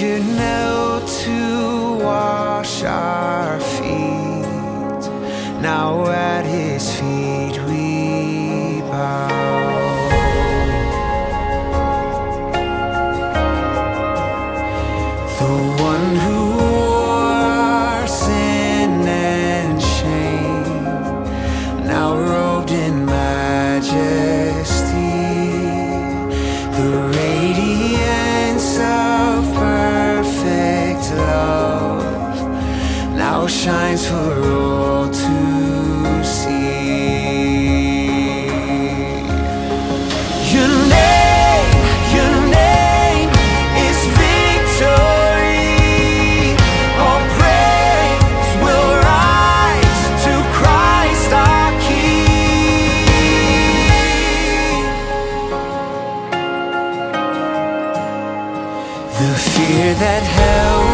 Savior knelt to wash our feet. Now at his feet we bow. The one who wore our sin and shame, now robed in majesty. The radiance of perfect love now shines for all to see. Your name is victory. All praise will rise to Christ our King. The fear that held